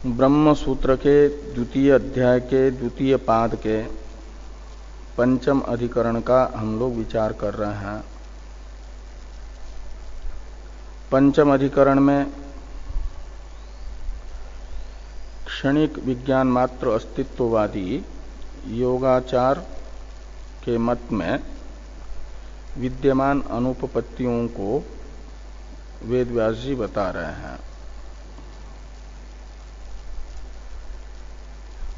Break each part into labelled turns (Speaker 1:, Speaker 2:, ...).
Speaker 1: ब्रह्म सूत्र के द्वितीय अध्याय के द्वितीय पाद के पंचम अधिकरण का हम लोग विचार कर रहे हैं। पंचम अधिकरण में क्षणिक विज्ञान मात्र अस्तित्ववादी योगाचार के मत में विद्यमान अनुपपत्तियों को वेदव्यास जी बता रहे हैं।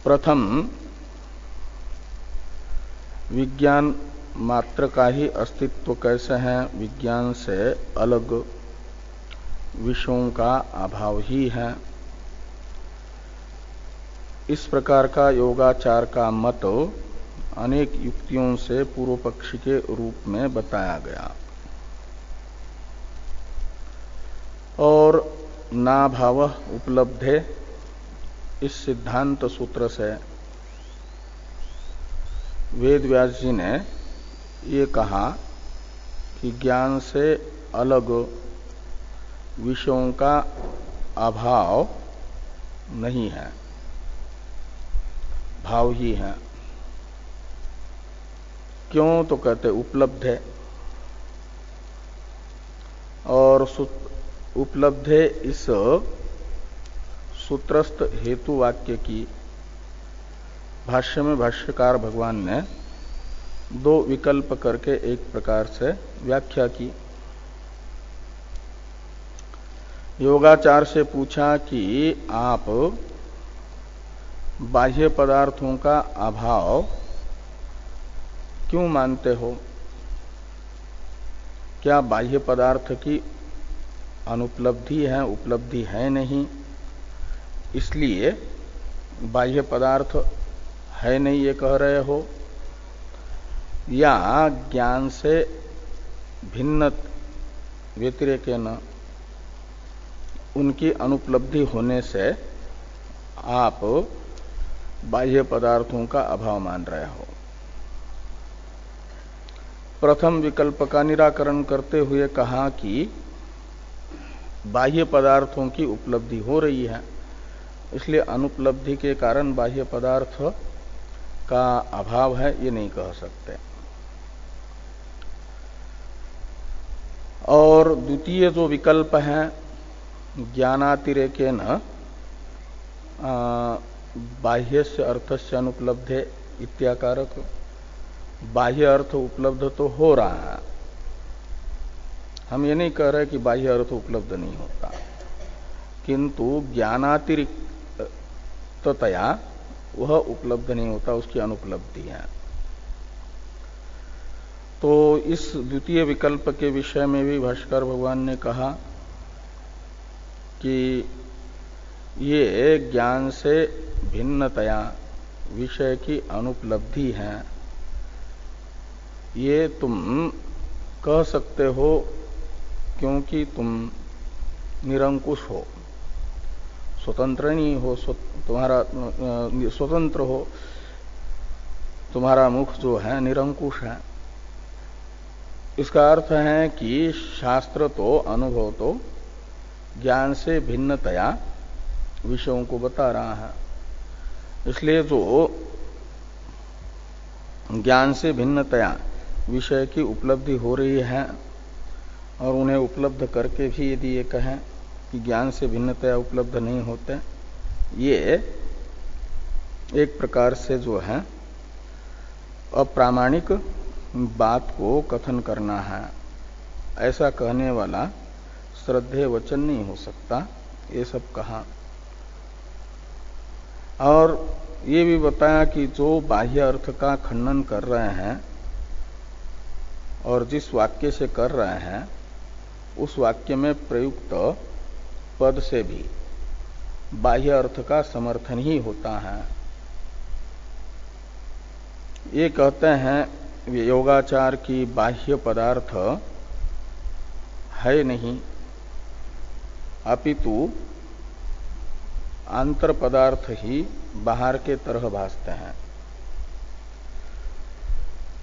Speaker 1: प्रथम विज्ञान मात्र का ही अस्तित्व कैसे है, विज्ञान से अलग विषयों का अभाव ही है। इस प्रकार का योगाचार का मत अनेक युक्तियों से पूर्व पक्षी के रूप में बताया गया और नाभावः उपलब्धे इस सिद्धांत सूत्र से वेदव्यास जी ने ये कहा कि ज्ञान से अलग विषयों का अभाव नहीं है, भाव ही है। क्यों तो कहते उपलब्ध है, और उपलब्ध है इस सूत्रस्थ हेतु वाक्य की भाष्य में भाष्यकार भगवान ने दो विकल्प करके एक प्रकार से व्याख्या की। योगाचार से पूछा कि आप बाह्य पदार्थों का अभाव क्यों मानते हो? क्या बाह्य पदार्थ की अनुपलब्धि है, उपलब्धि है नहीं, इसलिए बाह्य पदार्थ है नहीं ये कह रहे हो, या ज्ञान से भिन्न व्यतिरेकेन उनकी अनुपलब्धि होने से आप बाह्य पदार्थों का अभाव मान रहे हो? प्रथम विकल्प का निराकरण करते हुए कहा कि बाह्य पदार्थों की उपलब्धि हो रही है, इसलिए अनुपलब्धि के कारण बाह्य पदार्थ का अभाव है ये नहीं कह सकते। और द्वितीय जो विकल्प है ज्ञानातिरेकेन बाह्यस्य अर्थस्य अनुपलब्धे इत्याकारक, बाह्य अर्थ उपलब्ध तो हो रहा है, हम ये नहीं कह रहे कि बाह्य अर्थ उपलब्ध नहीं होता, किंतु ज्ञानातिरिक्ततया वह उपलब्ध नहीं होता, उसकी अनुपलब्धि है। तो इस द्वितीय विकल्प के विषय में भी भाष्कर भगवान ने कहा कि ये ज्ञान से भिन्नतया विषय की अनुपलब्धि है, ये तुम कह सकते हो क्योंकि तुम निरंकुश हो, स्वतंत्र नहीं हो, तुम्हारा स्वतंत्र हो, तुम्हारा मुख जो है निरंकुश है। इसका अर्थ है कि शास्त्र तो, अनुभव तो ज्ञान से भिन्नतया विषयों को बता रहा है, इसलिए जो ज्ञान से भिन्नतया विषय की उपलब्धि हो रही है और उन्हें उपलब्ध करके भी यदि ये कहें कि ज्ञान से भिन्नतया उपलब्ध नहीं होते, ये एक प्रकार से जो है अप्रामाणिक बात को कथन करना है। ऐसा कहने वाला श्रद्धेय वचन नहीं हो सकता, ये सब कहा। और ये भी बताया कि जो बाह्य अर्थ का खंडन कर रहे हैं और जिस वाक्य से कर रहे हैं उस वाक्य में प्रयुक्त पद से भी बाह्य अर्थ का समर्थन ही होता है। ये कहते हैं योगाचार की बाह्य पदार्थ है नहीं, अपितु आंतर पदार्थ ही बाहर के तरह भासते हैं।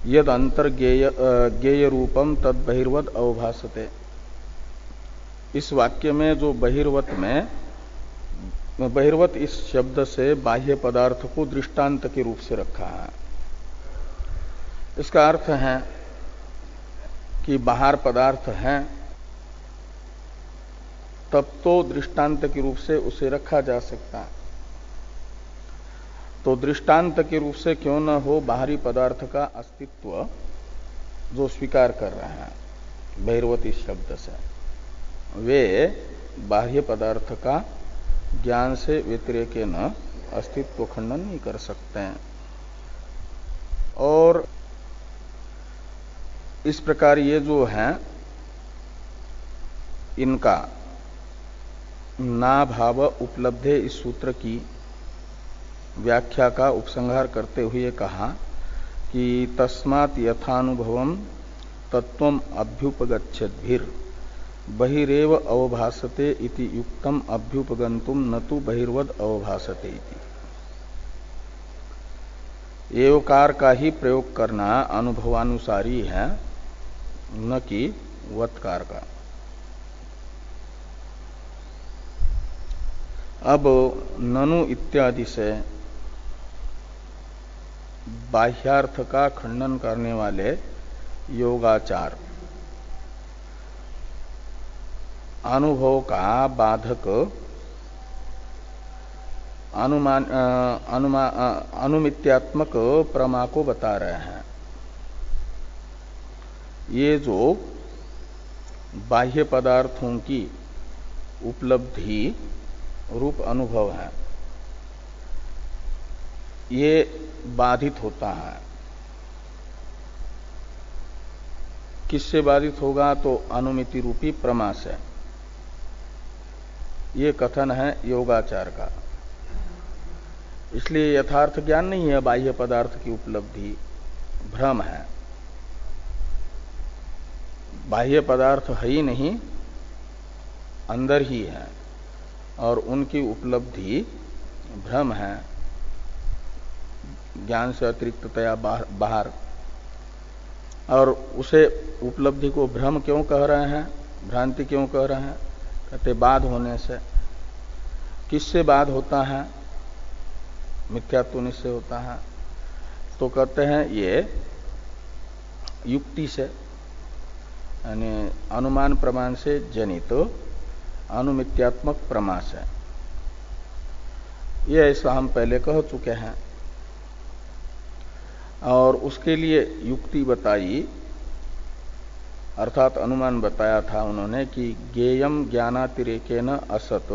Speaker 1: यद अंतर ज्ञेय रूपम तद बहिर्वत अवभासते, इस वाक्य में जो बहिर्वत में बहिर्वत इस शब्द से बाह्य पदार्थ को दृष्टांत के रूप से रखा है। इसका अर्थ है कि बाहर पदार्थ है तब तो दृष्टांत के रूप से उसे रखा जा सकता है। तो दृष्टांत के रूप से क्यों न हो बाहरी पदार्थ का अस्तित्व जो स्वीकार कर रहे हैं बहिर्वत इस शब्द से, वे बाह्य पदार्थ का ज्ञान से व्यतिरेके न अस्तित्व खंडन नहीं कर सकते हैं। और इस प्रकार ये जो है इनका ना भाव उपलब्धे इस सूत्र की व्याख्या का उपसंहार करते हुए कहा कि तस्मात् यथानुभवम तत्वम अभ्युपगच्छद्भिर बहिरेव अवभासते इति युक्तम अभ्युपगंतुम न तो बहिर्वद अवभासते इति। एवकार का ही प्रयोग करना अनुभवानुसारी है, न कि वत्कार का। अब ननु इत्यादि से बाह्यार्थ का खंडन करने वाले योगाचार अनुभव का बाधक अनुमित्यात्मक प्रमा को बता रहे हैं। ये जो बाह्य पदार्थों की उपलब्धि रूप अनुभव है, ये बाधित होता है। किससे बाधित होगा? तो अनुमिति रूपी प्रमा से। ये कथन है योगाचार का। इसलिए यथार्थ ज्ञान नहीं है बाह्य पदार्थ की उपलब्धि, भ्रम है। बाह्य पदार्थ है ही नहीं, अंदर ही है और उनकी उपलब्धि भ्रम है, ज्ञान से अतिरिक्ततया बाहर। और उसे उपलब्धि को भ्रम क्यों कह रहे हैं, भ्रांति क्यों कह रहे हैं? कहते बाध होने से। किससे बाध होता है? मिथ्यात्व निश्चय होता है। तो कहते हैं ये युक्ति से, यानी अनुमान प्रमाण से जनित अनुमित्यात्मक प्रमा से। ये ऐसा हम पहले कह चुके हैं। और उसके लिए युक्ति बताई, अर्थात अनुमान बताया था उन्होंने कि ज्ञेयम ज्ञानातिरेकेन असत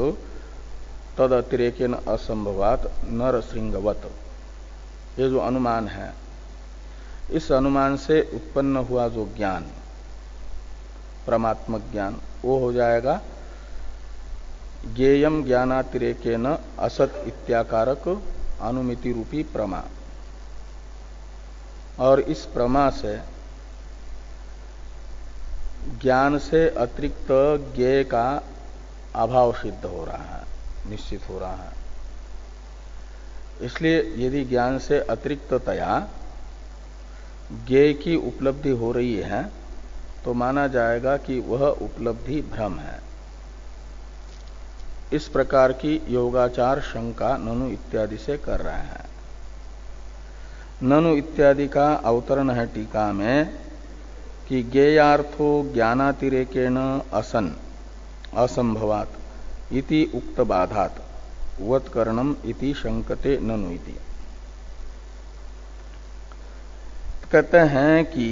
Speaker 1: तद अतिरेकेन असंभवात नर श्रृंगवत। ये जो अनुमान है, इस अनुमान से उत्पन्न हुआ जो ज्ञान, परमात्मक ज्ञान, वो हो जाएगा ज्ञेयम ज्ञानातिरेकेन असत इत्याकारक अनुमिति रूपी प्रमा। और इस प्रमा से ज्ञान से अतिरिक्त ज्ञेय का अभाव सिद्ध हो रहा है, निश्चित हो रहा है। इसलिए यदि ज्ञान से अतिरिक्ततया ज्ञेय की उपलब्धि हो रही है तो माना जाएगा कि वह उपलब्धि भ्रम है। इस प्रकार की योगाचार शंका ननु इत्यादि से कर रहे हैं। ननु इत्यादि का अवतरण है टीका में कि ज्ञेयार्थो ज्ञानातिरेकेण असन असंभवात इति उक्त बाधात वत्करणम इति शंकते ननु इति। कहते हैं कि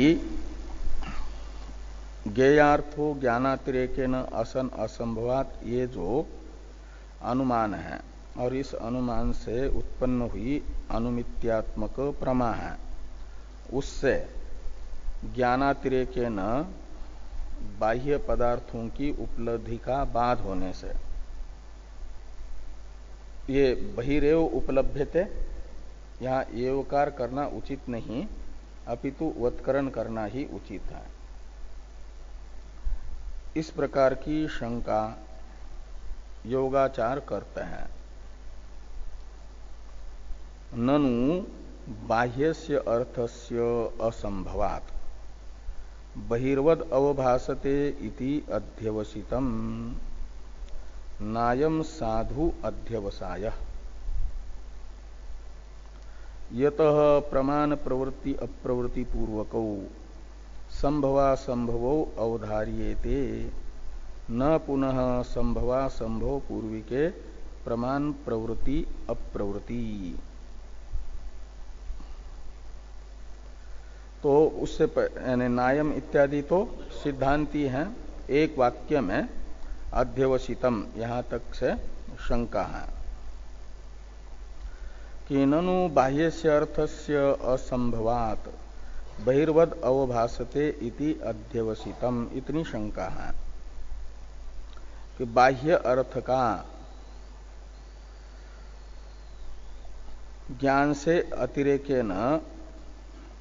Speaker 1: ज्ञेयार्थो ज्ञानातिरेकेण असन असंभवात, ये जो अनुमान है और इस अनुमान से उत्पन्न हुई अनुमित्यात्मक प्रमा है, उससे ज्ञानातिरेकेण बाह्य पदार्थों की उपलब्धि का बाध होने से, ये बहिरेव उपलभ्यते, यहाँ एवकार करना उचित नहीं, अपितु वत्करण करना ही उचित है। इस प्रकार की शंका योगाचार करते हैं। ननु बाह्यस्य अर्थस्य असंभवात् बहिर्वद अवभासते इति अध्यवसितम। नायम साधु अध्यवसाय यतः प्रमाण प्रवृत्ति अप्रवृत्ति पूर्वकौ संभवा संभवो अवधार्येते न पुनः संभवा संभव पूर्वी के प्रमाण प्रवृत्ति अप्रवृत्ति। तो उससे यानी नायम इत्यादि तो सिद्धांती हैं, एक वाक्य में अध्यवसितम यहां तक से शंका है कि ननु बाह्य से अर्थस्य असंभवात बहिर्वद अवभासते इति अध्यवसितम, इतनी शंका है कि बाह्य अर्थ का ज्ञान से अतिरेके न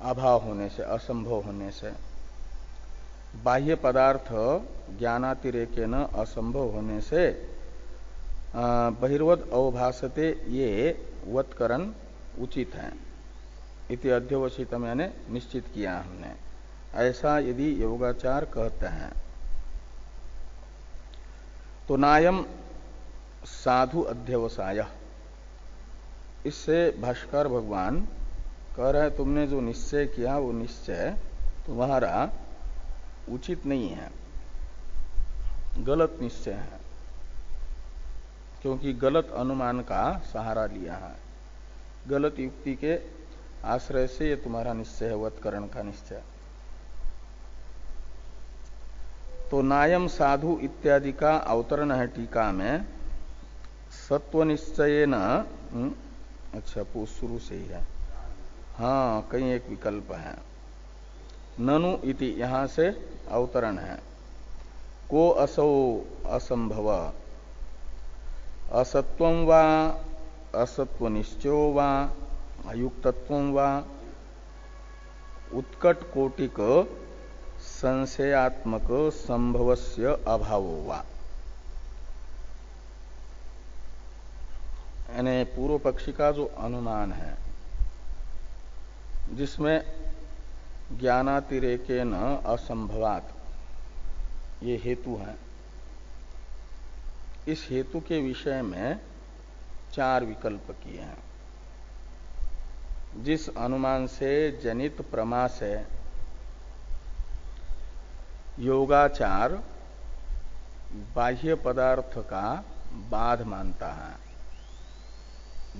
Speaker 1: अभाव होने से, असंभव होने से, बाह्य पदार्थ ज्ञानातिरेके न असंभव होने से बहिर्वद अवभासते ये वत्करण उचित है। इति अध्यवसितम यानी निश्चित किया हमने, ऐसा यदि योगाचार कहते हैं तो नायम साधु अध्यवसाय, इससे भाष्कर भगवान कह रहे हैं तुमने जो निश्चय किया वो निश्चय तुम्हारा उचित नहीं है, गलत निश्चय है, क्योंकि गलत अनुमान का सहारा लिया है, गलत युक्ति के आश्रय से ये तुम्हारा निश्चय है, वत्करण का निश्चय। तो नायम साधु इत्यादि का अवतरण है टीका में, सत्व निश्चय न, अच्छा शुरू से ही है, हाँ कहीं एक विकल्प है, ननु इति यहां से अवतरण है, को असौ असंभव असत्वं वा असत्व निश्चयो वा अयुक्तत्वं वा उत्कट कोटिक संशयात्मक संभवस्य अभावो वा। यानी पूर्व पक्षी का जो अनुमान है जिसमें ज्ञानातिरेके न असंभवात ये हेतु है, इस हेतु के विषय में चार विकल्प किए हैं। जिस अनुमान से जनित प्रमा से योगाचार बाह्य पदार्थ का बाध मानता है,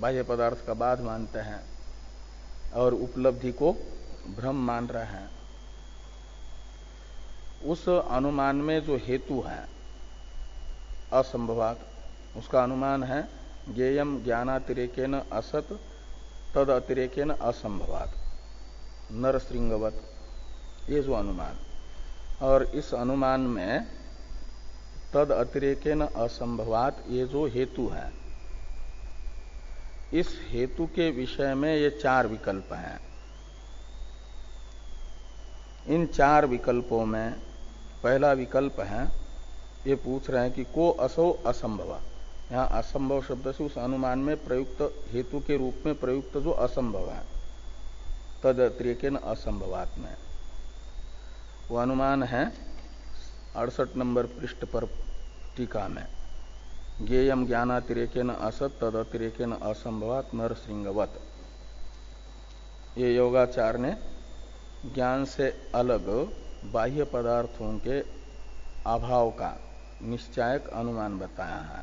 Speaker 1: बाह्य पदार्थ का बाध मानते हैं और उपलब्धि को भ्रम मान रहे हैं, उस अनुमान में जो हेतु है असंभवात, उसका अनुमान है ज्ञेयम ज्ञानातिरेकेन असत तद अतिरेकेन असंभवात नरश्रृंगवत, ये जो अनुमान, और इस अनुमान में तद अतिरेकेन असंभवात ये जो हेतु है, इस हेतु के विषय में ये चार विकल्प हैं। इन चार विकल्पों में पहला विकल्प है, ये पूछ रहे हैं कि को असौ असंभव, यहाँ असंभव शब्द से उस अनुमान में प्रयुक्त हेतु के रूप में प्रयुक्त जो असंभव है तद अतिरेकेन असंभवात में, वो अनुमान है 68 नंबर पृष्ठ पर टीका में, ज्ञेयम ज्ञानातिरेकेन असत तद अतिरेकेन असंभवात नरश्रृंगवत। ये योगाचार ने ज्ञान से अलग बाह्य पदार्थों के अभाव का निश्चायक अनुमान बताया है।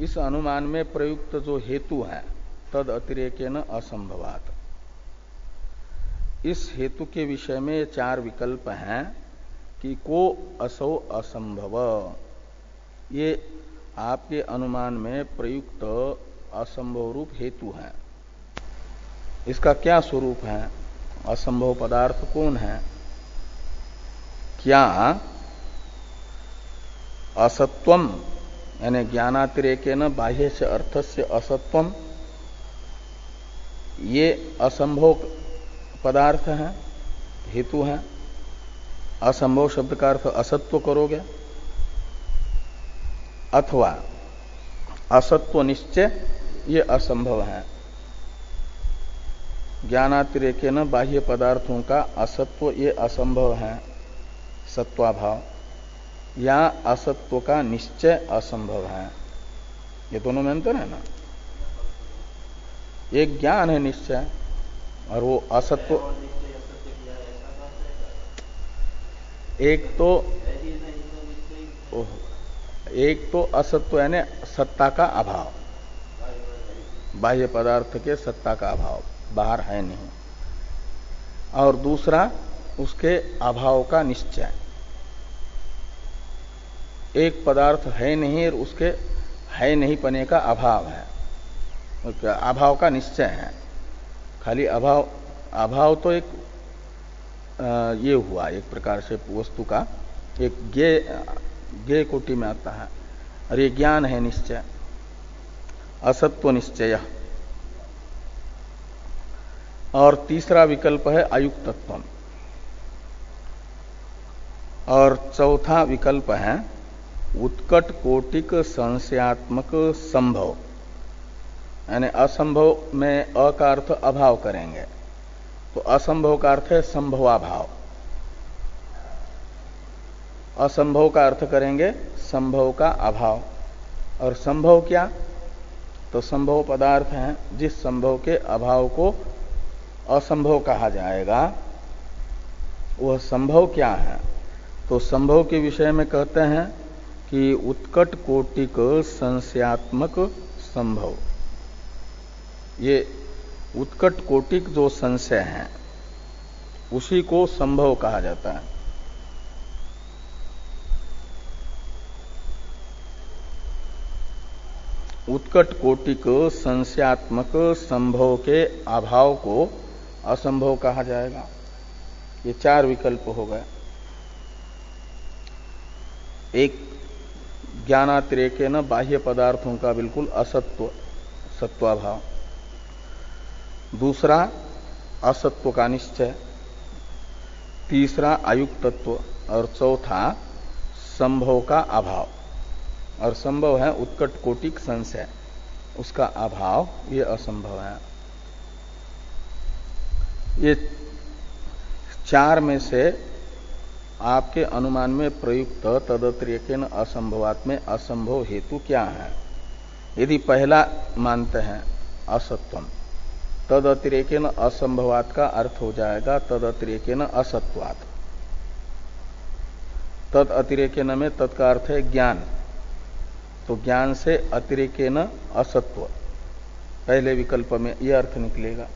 Speaker 1: इस अनुमान में प्रयुक्त जो हेतु है तद अतिरेकेन असंभवात, इस हेतु के विषय में ये चार विकल्प हैं कि को असौ असंभव, ये आपके अनुमान में प्रयुक्त असंभव रूप हेतु है। इसका क्या स्वरूप है, असंभव पदार्थ कौन है, क्या असत्वम यानी ज्ञानातिरेकेन बाह्य से अर्थस्य असत्वम, ये असंभव पदार्थ है, हेतु है। असंभव शब्द का अर्थ असत्व करोगे, अथवा असत्व निश्चय ये असंभव है, ज्ञानातिरेकेन बाह्य पदार्थों का असत्व ये असंभव है, सत्वाभाव। या असत्व का निश्चय असंभव है। ये दोनों में अंतर है ना। एक ज्ञान है निश्चय और वो असत्व। एक तो असत्व यानी सत्ता का अभाव, बाह्य पदार्थ के सत्ता का अभाव, बाहर है नहीं। और दूसरा उसके अभाव का निश्चय। एक पदार्थ है नहीं और उसके है नहीं पने का अभाव है, अभाव का निश्चय है। खाली अभाव तो एक ये हुआ एक प्रकार से वस्तु का एक ज्ञेय कोटि में आता है। और ये ज्ञान है निश्चय, असत्व निश्चय। और तीसरा विकल्प है अयुक्तत्व। और चौथा विकल्प है उत्कट कोटिक संशयात्मक संभव। यानी असंभव में अ का अर्थ अभाव करेंगे तो असंभव का अर्थ है संभवाभाव। असंभव का अर्थ करेंगे संभव का अभाव। और संभव क्या? तो संभव पदार्थ हैं, जिस संभव के अभाव को असंभव कहा जाएगा वह संभव क्या है? तो संभव के विषय में कहते हैं कि उत्कट कोटिक संशयात्मक संभव। ये उत्कट कोटिक जो संशय है उसी को संभव कहा जाता है। उत्कट कोटिक संशयात्मक संभव के अभाव को असंभव कहा जाएगा। ये चार विकल्प हो गए। एक ज्ञानातिरेकेन बाह्य पदार्थों का बिल्कुल असत्व, सत्वाभाव। दूसरा असत्व का निश्चय। तीसरा अयुक्तत्व। और चौथा संभव का अभाव। और संभव है उत्कट कोटिक संशय, उसका अभाव, ये असंभव है। ये चार में से आपके अनुमान में प्रयुक्त तदतिरेकेन असंभवात में असंभव हेतु क्या है? यदि पहला मानते हैं असत्वम, तदतिरेकेन असंभवात का अर्थ हो जाएगा तदतिरेकेन असत्वात। तद अतिरेकेन में तद का अर्थ है ज्ञान, तो ज्ञान से अतिरेकेन असत्व, पहले विकल्प में यह अर्थ निकलेगा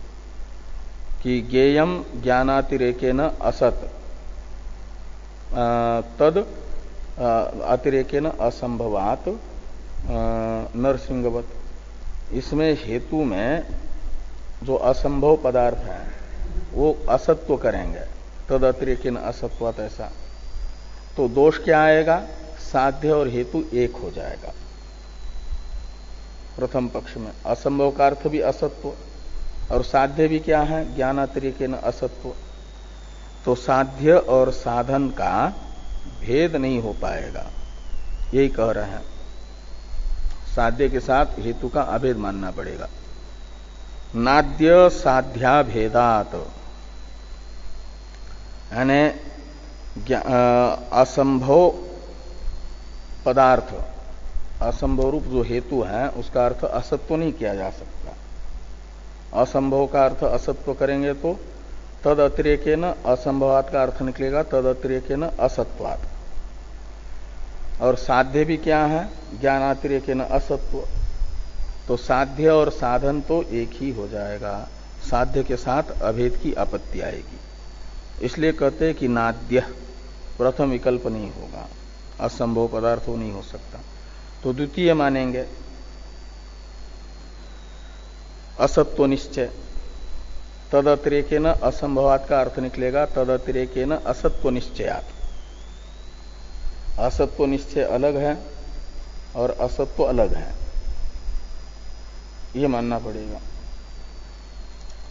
Speaker 1: कि ज्ञेयम ज्ञानातिरेकेन असत तद अतिरेकेन असंभवात नरसिंहवत। इसमें हेतु में जो असंभव पदार्थ है वो असत्व करेंगे, तद अतिरेकेन असत्वात ऐसा। तो दोष क्या आएगा? साध्य और हेतु एक हो जाएगा। प्रथम पक्ष में असंभव का अर्थ भी असत्व और साध्य भी क्या है? ज्ञानातिरेकेन असत्व। तो साध्य और साधन का भेद नहीं हो पाएगा, यही कह रहे हैं। साध्य के साथ हेतु का अभेद मानना पड़ेगा। नाद्य साध्या भेदात, यानी असंभव पदार्थ, असंभव रूप जो हेतु है उसका अर्थ असत्व नहीं किया जा सकता। असंभव का अर्थ असत्व करेंगे तो तद अतिरेकेन असंभवात का अर्थ निकलेगा तद अतिरेकेन असत्वात। और साध्य भी क्या है? ज्ञानातिरेकेन असत्व। तो साध्य और साधन तो एक ही हो जाएगा, साध्य के साथ अभेद की आपत्ति आएगी। इसलिए कहते हैं कि नाद्य प्रथम विकल्प नहीं होगा, असंभव पदार्थ नहीं हो सकता। तो द्वितीय मानेंगे असत्व निश्चय। तदतिरेकेन असंभवात का अर्थ निकलेगा तदतिरेकेन असत्व निश्चयात। असत्व निश्चय अलग है और असत्व अलग है, ये मानना पड़ेगा।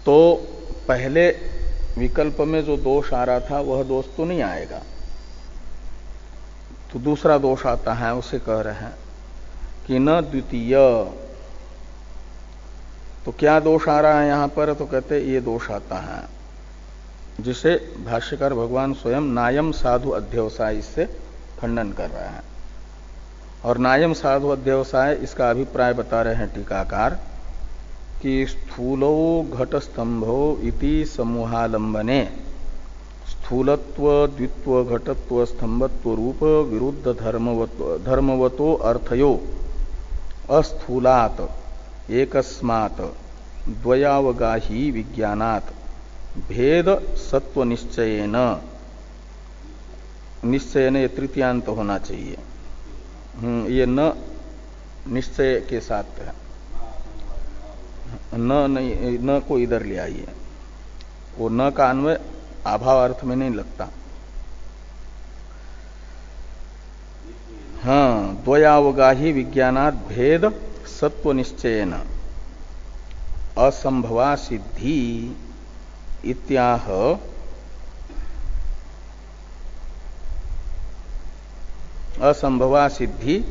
Speaker 1: तो पहले विकल्प में जो दोष आ रहा था वह दोष तो नहीं आएगा, तो दूसरा दोष आता है, उसे कह रहे हैं कि न द्वितीय। तो क्या दोष आ रहा है यहां पर? तो कहते ये दोष आता है जिसे भाष्यकार भगवान स्वयं नायम साधु अध्यवसायी से खंडन कर रहे हैं। और नायम साधु अध्यवसाय इसका अभिप्राय बता रहे हैं टीकाकार कि स्थूलो घटस्तंभो इति समूहालंबने स्थूलत्व द्वित्व घटत्व स्तंभत्व रूप विरुद्ध धर्मवतो अर्थयो अस्थूलात् एकस्मात् द्वयावगाही विज्ञानात् भेद सत्व निश्चयेन, निश्चयन ये तृतीयांत होना चाहिए। ये न निश्चय के साथ है, न नहीं, न को इधर ले आइए। वो न का अन्वय अभाव अर्थ में नहीं लगता। हाँ, द्वयावगाही विज्ञानात् भेद सत्व निश्चयेन असंभवा सिद्धि इत्याह असंभवा सिद्धि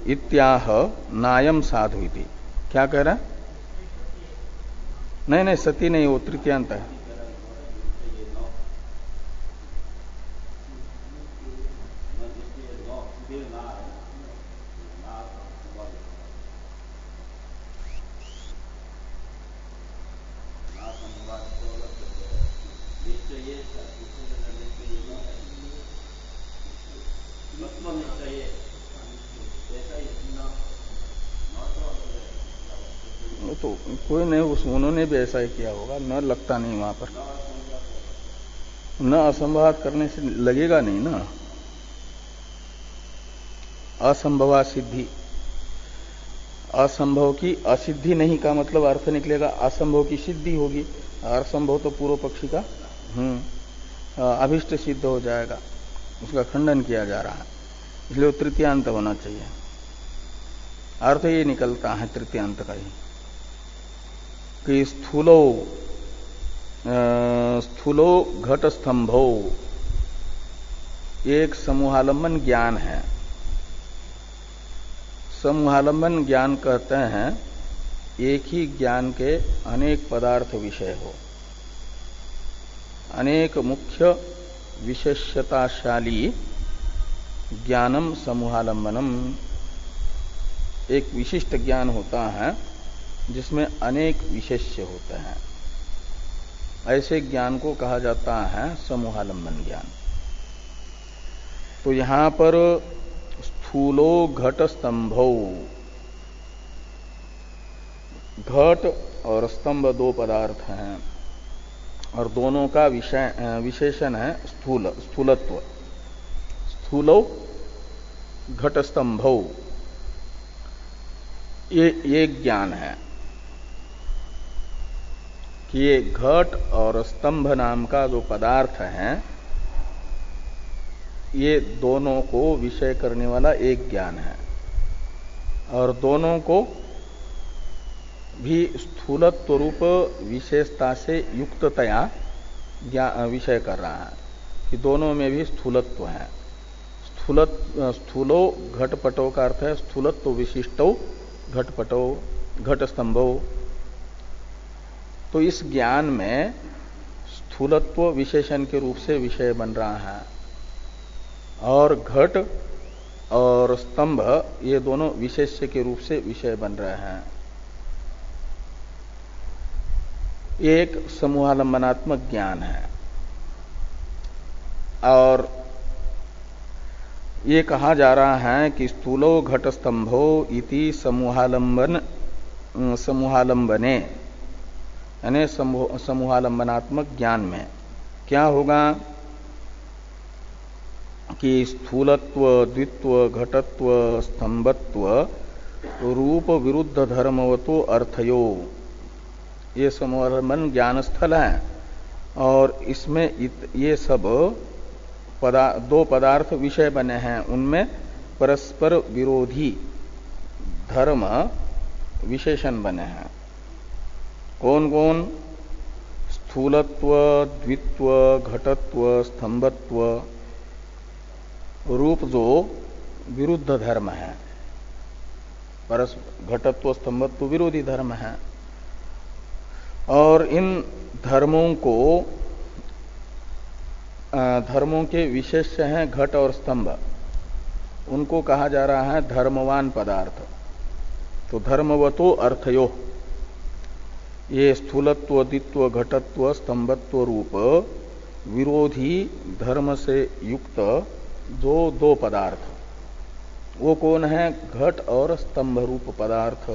Speaker 1: इत्याह नायम साधु इति। क्या कह रहा है? नहीं, सती नहीं, वो तृतीयांत है। तो कोई नहीं, उन्होंने भी ऐसा ही किया होगा, न लगता नहीं वहां पर। न असंभवात करने से लगेगा नहीं ना। असंभवा सिद्धि, असंभव की असिद्धि नहीं का मतलब अर्थ निकलेगा असंभव की सिद्धि होगी। असंभव तो पूर्व पक्षी का अभिष्ट सिद्ध हो जाएगा, उसका खंडन किया जा रहा है, इसलिए तृतीयांत होना चाहिए। अर्थ ये निकलता है तृतीयांत का ही कि स्थूलो घट स्तंभो एक समूहालंबन ज्ञान है। समूहालंबन ज्ञान कहते हैं एक ही ज्ञान के अनेक पदार्थ विषय हो, अनेक मुख्य विशेषताशाली ज्ञानम समूहालंबनम। एक विशिष्ट ज्ञान होता है जिसमें अनेक विशेष्य होते हैं, ऐसे ज्ञान को कहा जाता है समूहालंबन ज्ञान। तो यहां पर स्थूलो घट स्तंभो, घट और स्तंभ दो पदार्थ हैं और दोनों का विशेषण है स्थूलत्व। स्थूलो घट स्तंभो ये एक ज्ञान है कि ये घट और स्तंभ नाम का जो पदार्थ है ये दोनों को विषय करने वाला एक ज्ञान है और दोनों को भी स्थूलत्व रूप विशेषता से युक्ततया विषय कर रहा है कि दोनों में भी स्थूलत्व है। स्थूलो घटपटो का अर्थ है स्थूलत्व विशिष्टो घटपटो घटस्तंभो। तो इस ज्ञान में स्थूलत्व विशेषण के रूप से विषय बन रहा है और घट और स्तंभ ये दोनों विशेष्य के रूप से विषय बन रहे हैं। एक समूहालंबनात्मक ज्ञान है और ये कहा जा रहा है कि स्थूलो घट स्तंभो इति समूहालंबने यानी समूहालंबनात्मक ज्ञान में क्या होगा कि स्थूलत्व द्वित्व घटत्व स्तंभत्व रूप विरुद्ध धर्मवतो अर्थयो ये समूहालंबन ज्ञान स्थल है और इसमें ये सब दो पदार्थ विषय बने हैं, उनमें परस्पर विरोधी धर्म विशेषण बने हैं। कौन कौन? स्थूलत्व द्वित्व घटत्व स्तंभत्व रूप जो विरुद्ध धर्म है, परस्पर घटत्व स्तंभत्व विरोधी धर्म है और इन धर्मों के विशेष्य हैं घट और स्तंभ उनको कहा जा रहा है धर्मवान पदार्थ। तो धर्मवतो अर्थयो, ये स्थूलत्व, दित्व, घटत्व, स्तंभत्व रूप विरोधी धर्म से युक्त जो दो पदार्थ, वो कौन है? घट और स्तंभ रूप पदार्थ।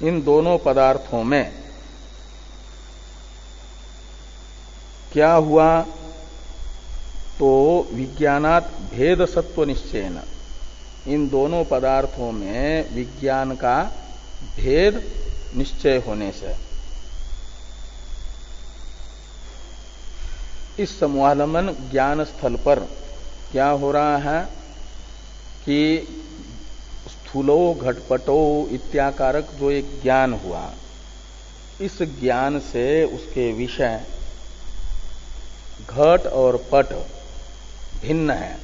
Speaker 1: इन दोनों पदार्थों में क्या हुआ? तो विज्ञानात् भेद सत्व निश्चयन, इन दोनों पदार्थों में विज्ञान का भेद निश्चय होने से इस समूहालंबन ज्ञान स्थल पर क्या हो रहा है कि स्थूलो घटपटो इत्याकारक जो एक ज्ञान हुआ, इस ज्ञान से उसके विषय घट और पट भिन्न है,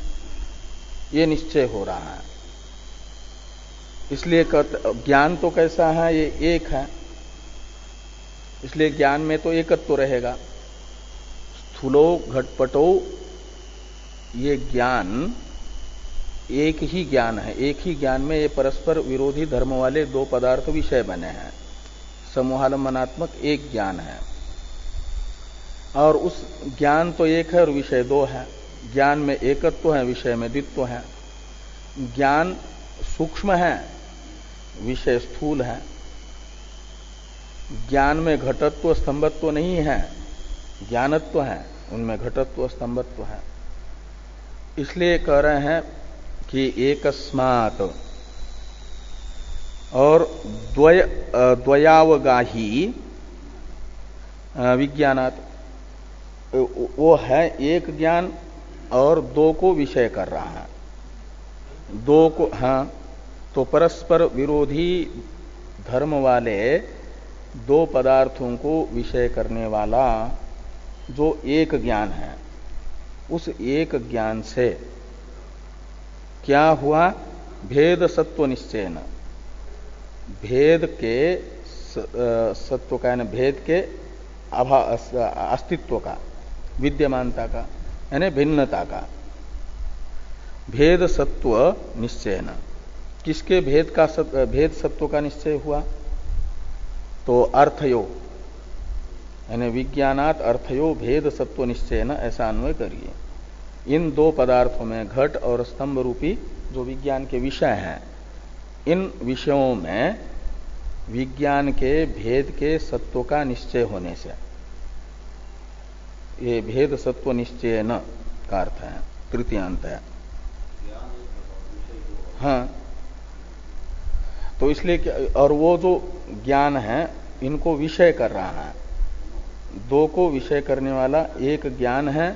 Speaker 1: ये निश्चय हो रहा है। इसलिए ज्ञान तो कैसा है? ये एक है, इसलिए ज्ञान में तो एकत्व तो रहेगा। स्थूलो घटपटो, ये ज्ञान एक ही ज्ञान है, एक ही ज्ञान में ये परस्पर विरोधी धर्म वाले दो पदार्थ विषय बने हैं। समूहालंबनात्मक एक ज्ञान है और उस ज्ञान तो एक है और विषय दो है। ज्ञान में एकत्व है, विषय में द्वित्व है। ज्ञान सूक्ष्म है, विषय स्थूल है। ज्ञान में घटत्व स्तंभत्व नहीं है, ज्ञानत्व है, उनमें घटत्व स्तंभत्व है। इसलिए कह रहे हैं कि एकस्मात् और द्वयावगाही विज्ञानात्, वो है एक ज्ञान और दो को विषय कर रहा है। दो को, हाँ, तो परस्पर विरोधी धर्म वाले दो पदार्थों को विषय करने वाला जो एक ज्ञान है, उस एक ज्ञान से क्या हुआ? भेद सत्व निश्चयन, भेद के सत्व का यानी भेद के अस्तित्व का, विद्यमानता का यानी भिन्नता का भेद सत्व निश्चयन। किसके भेद सत्व का निश्चय हुआ? तो अर्थयो यानी विज्ञानात् अर्थयो भेद सत्व निश्चयन, ऐसा अन्वय करिए। इन दो पदार्थों में घट और स्तंभ रूपी जो विज्ञान के विषय हैं, इन विषयों में विज्ञान के भेद के सत्व का निश्चय होने से ये भेद सत्व निश्चयन का अर्थ है, तृतीयांत है। हाँ, तो इसलिए और वो जो ज्ञान है इनको विषय कर रहा है, दो को विषय करने वाला एक ज्ञान है,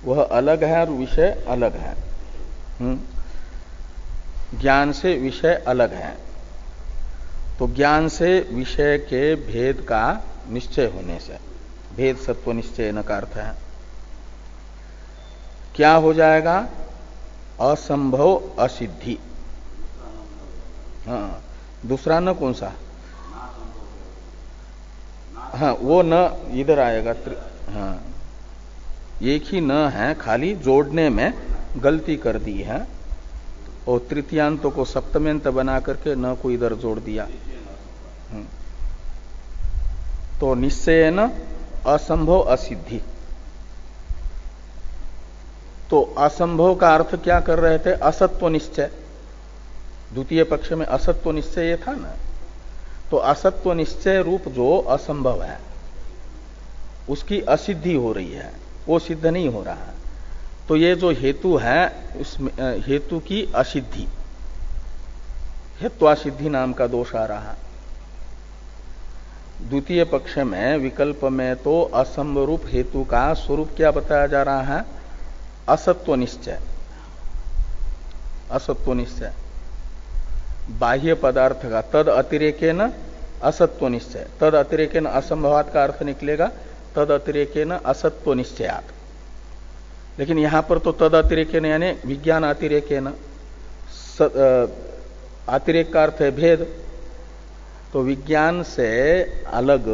Speaker 1: वह अलग है और विषय अलग है। ज्ञान से विषय अलग है, तो ज्ञान से विषय के भेद का निश्चय होने से भेद सत्व निश्चय न का अर्थ है। क्या हो जाएगा? असंभव असिद्धि। हाँ, दूसरा न कौन सा? हाँ, वो न इधर आएगा। हाँ, एक ही न है, खाली जोड़ने में गलती कर दी है और तृतीयांत को सप्तम्यंत बना करके न को इधर जोड़ दिया। तो निश्चय न असंभव असिद्धि। तो असंभव का अर्थ क्या कर रहे थे? असत्व निश्चय। द्वितीय पक्ष में असत्व निश्चय ये था ना, तो असत्व निश्चय रूप जो असंभव है उसकी असिद्धि हो रही है, वो सिद्ध नहीं हो रहा है। तो ये जो हेतु है उसमें हेतु की असिद्धि, हेत्वासिद्धि नाम का दोष आ रहा है। द्वितीय पक्ष में विकल्प में तो असंभव रूप हेतु का स्वरूप क्या बताया जा रहा है? असत्व निश्चय। असत्व निश्चय बाह्य पदार्थ का तद अतिरेकेन असत्व निश्चय। तद अतिरेकेन असंभवात का अर्थ निकलेगा तद अतिरेकेन असत्व निश्चयात। लेकिन यहां पर तो तद अतिरेकेन यानी विज्ञान अतिरेकेन, अतिरेक का अर्थ है भेद। तो विज्ञान से अलग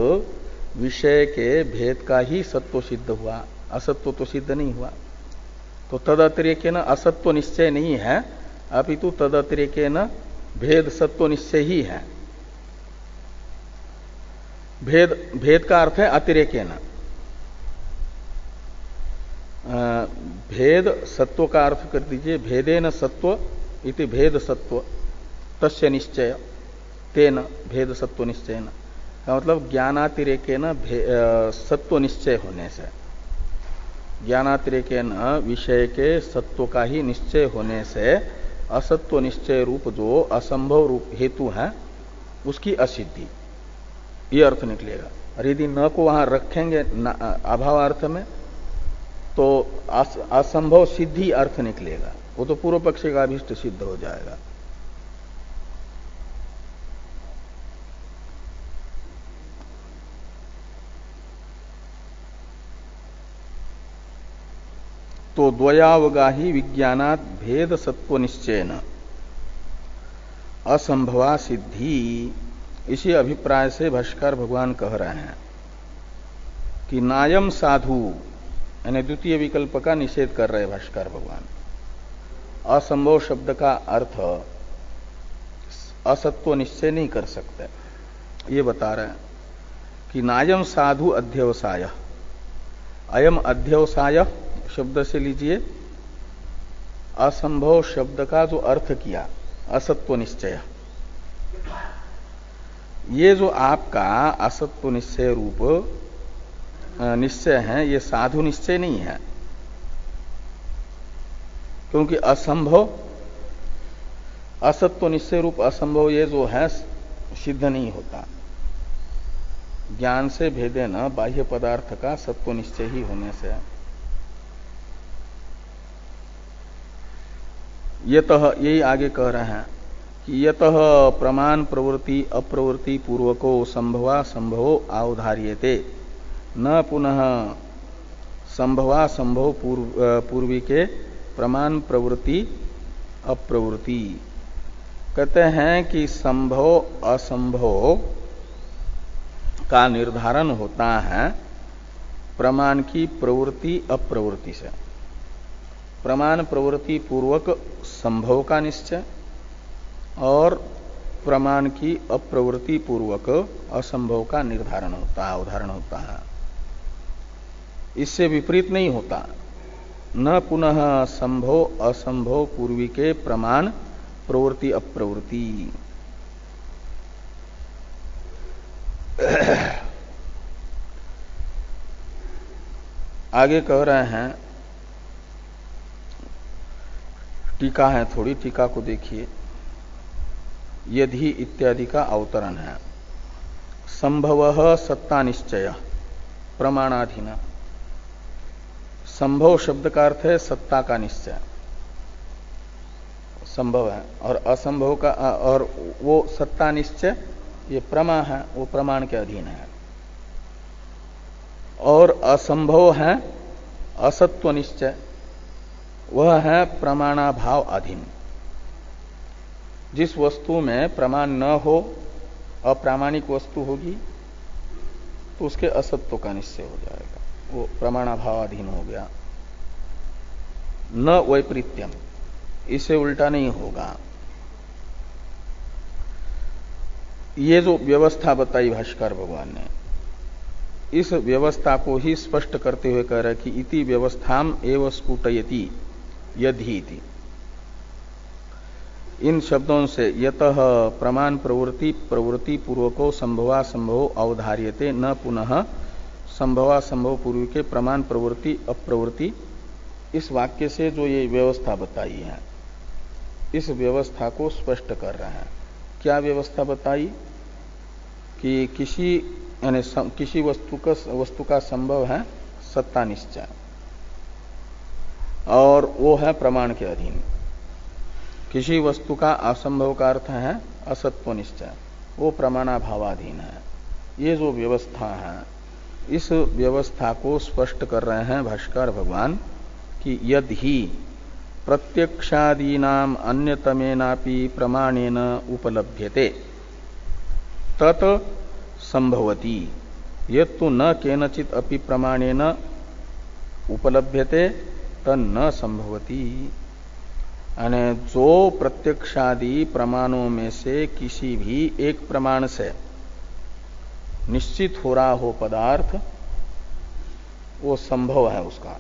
Speaker 1: विषय के भेद का ही सत्व सिद्ध हुआ, असत्व तो सिद्ध नहीं हुआ। तो तदतिरेकेन असत्व निश्चय नहीं है, अपितु तदतिरेकेन भेद सत्व निश्चय ही है। भेद का अर्थ है अतिरेकेन। भेद सत्व का अर्थ कर दीजिए, भेदेन सत्व इति भेद सत्व तस्य निश्चय तेन भेद सत्व निश्चयन का मतलब ज्ञानातिरेकेन सत्व निश्चय होने से, ज्ञानातिरेकेन विषय के सत्व का ही निश्चय होने से असत्व निश्चय रूप जो असंभव रूप हेतु है उसकी असिद्धि, ये अर्थ निकलेगा। और यदि न को वहां रखेंगे अभावार्थ में तो असंभव सिद्धि अर्थ निकलेगा, वो तो पूर्व पक्ष का अभिष्ट सिद्ध हो जाएगा। तो द्वयावगाही विज्ञानात भेद सत्व निश्चयन असंभवा सिद्धि, इसी अभिप्राय से भाष्कर भगवान कह रहे हैं कि नायम साधु, यानी द्वितीय विकल्प का निषेध कर रहे भाष्कर भगवान। असंभव शब्द का अर्थ असत्व निश्चय नहीं कर सकते, ये बता रहे हैं कि नायम साधु अध्यवसाय, अयम अध्यवसाय शब्द से लीजिए असंभव शब्द का जो अर्थ किया असत्व निश्चय, ये जो आपका असत्व निश्चय रूप निश्चय है ये साधु निश्चय नहीं है, क्योंकि असंभव असत्व निश्चय रूप असंभव ये जो है सिद्ध नहीं होता। ज्ञान से भेदे न बाह्य पदार्थ का सत्व निश्चय ही होने से। यतः, यही आगे कह रहे हैं कि यतः प्रमाण प्रवृत्ति अप्रवृत्ति पूर्वको संभवा संभवो अवधार्यते न पुनः संभवा संभव पूर्वी के प्रमाण प्रवृत्ति अप्रवृत्ति। कहते हैं कि संभव असंभव का निर्धारण होता है प्रमाण की प्रवृत्ति अप्रवृत्ति से। प्रमाण प्रवृत्ति पूर्वक संभव का निश्चय और प्रमाण की अप्रवृत्ति पूर्वक असंभव का निर्धारण होता है, उदाहरण होता है। इससे विपरीत नहीं होता। न पुनः संभव असंभव पूर्वी के प्रमाण प्रवृत्ति अप्रवृत्ति। आगे कह रहे हैं, टीका है थोड़ी, टीका को देखिए। यदि इत्यादि का अवतरण है। संभव सत्ता निश्चय प्रमाणाधीन। संभव शब्द का अर्थ है सत्ता का निश्चय, संभव है, और असंभव का और वो सत्ता निश्चय ये प्रमा है, वो प्रमाण के अधीन है। और असंभव है असत्व निश्चय, वह है प्रमाणाभाव अधीन। जिस वस्तु में प्रमाण न हो, अप्रामाणिक वस्तु होगी तो उसके असत्व का निश्चय हो जाएगा, वो प्रमाणाभावाधीन हो गया। न वैपरीत्यम, इसे उल्टा नहीं होगा। ये जो व्यवस्था बताई भाष्कर भगवान ने, इस व्यवस्था को ही स्पष्ट करते हुए कह रहे कि इति व्यवस्थाम एव स्फुटयति यदि इति। इन शब्दों से यतः प्रमाण प्रवृत्ति प्रवृत्ति पूर्वको संभवा संभव अवधार्यते न पुनः संभवा संभव पूर्व के प्रमाण प्रवृत्ति अप्रवृत्ति, इस वाक्य से जो ये व्यवस्था बताई है, इस व्यवस्था को स्पष्ट कर रहे हैं। क्या व्यवस्था बताई कि किसी वस्तु का संभव है सत्ता निश्चय, और वो है प्रमाण के अधीन। किसी वस्तु का असंभव का अर्थ है असत्व निश्चय, वो प्रमाणाभावाधीन है। ये जो व्यवस्था है, इस व्यवस्था को स्पष्ट कर रहे हैं भाष्कर भगवान कि यदि प्रत्यक्षादीनाम अन्यतमेनापि प्रमाणेन उपलभ्यते तत् संभवति, यत्तु न केनचित अपि प्रमाणेन उपलभ्यते तन्न संभवती। यानी जो प्रत्यक्षादि प्रमाणों में से किसी भी एक प्रमाण से निश्चित हो रहा हो पदार्थ, वो संभव है उसका,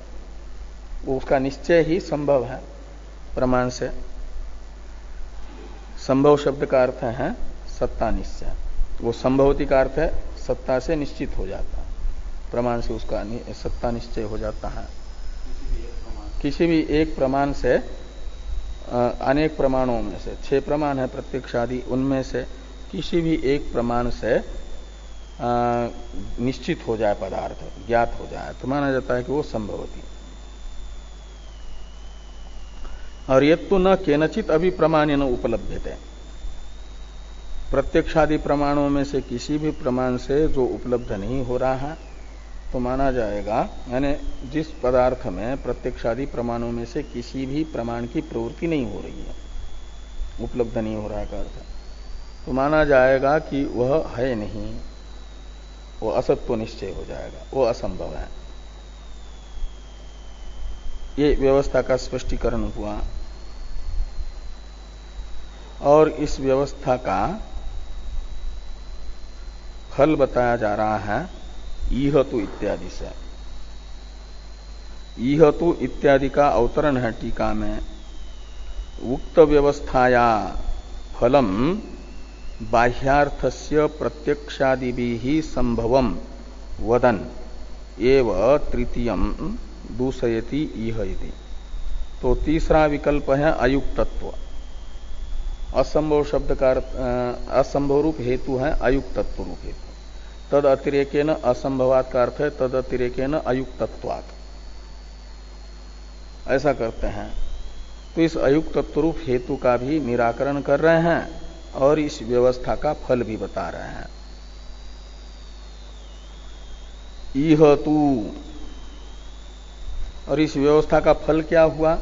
Speaker 1: वो उसका निश्चय ही संभव है प्रमाण से। संभव शब्द का अर्थ है सत्ता निश्चय, वो संभवती का अर्थ है सत्ता से निश्चित हो जाता है, प्रमाण से उसका सत्ता निश्चय हो जाता है। किसी भी एक प्रमाण से अनेक प्रमाणों में से, 6 प्रमाण है प्रत्यक्षादि, उनमें से किसी भी एक प्रमाण से निश्चित हो जाए पदार्थ, ज्ञात हो जाए, तो माना जाता है कि वो संभवती। और ये तो न केनचित अभी प्रमाणेन उपलब्धते, प्रत्यक्षादि प्रमाणों में से किसी भी प्रमाण से जो उपलब्ध नहीं हो रहा है तो माना जाएगा, यानी जिस पदार्थ में प्रत्यक्षादि प्रमाणों में से किसी भी प्रमाण की प्रवृत्ति नहीं हो रही है, उपलब्ध नहीं हो रहा है का अर्थ, तो माना जाएगा कि वह है नहीं, वो असत्व निश्चय हो जाएगा, वो असंभव है। ये व्यवस्था का स्पष्टीकरण हुआ। और इस व्यवस्था का फल बताया जा रहा है ईहतु इत्यादि से। ईहतु इत्यादि का अवतरण है टीका में, उक्त व्यवस्थाया फलम बाह्यार्थस्य प्रत्यक्षादिभिः संभवम वदन एव तृतीयम दूषयति इह इति। तो तीसरा विकल्प है अयुक्तत्व। असंभव शब्द का असंभव रूप हेतु है अयुक्तत्व रूप हेतु। तद अतिरेकेन असंभवात का अर्थ है तद अतिरेकेन अयुक्तत्वात्, ऐसा करते हैं। तो इस अयुक्तत्व रूप हेतु का भी निराकरण कर रहे हैं और इस व्यवस्था का फल भी बता रहे हैं। इह तू, और इस व्यवस्था का फल क्या हुआ?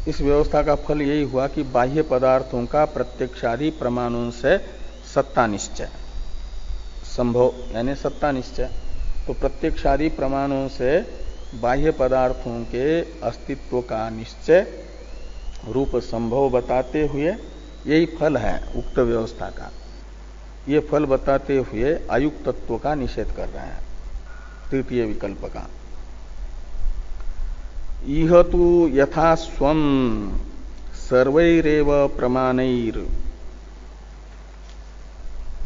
Speaker 1: इस व्यवस्था का फल यही हुआ कि बाह्य पदार्थों का प्रत्यक्षादि प्रमाणों से सत्ता निश्चय, संभव यानी सत्ता निश्चय। तो प्रत्यक्षादि प्रमाणों से बाह्य पदार्थों के अस्तित्व का निश्चय रूप संभव बताते हुए यही फल है उक्त व्यवस्था का। ये फल बताते हुए अयुक्तत्व का निषेध कर रहे हैं तृतीय विकल्प का। इह तु यथा स्वं सर्वैरेव प्रमाणैर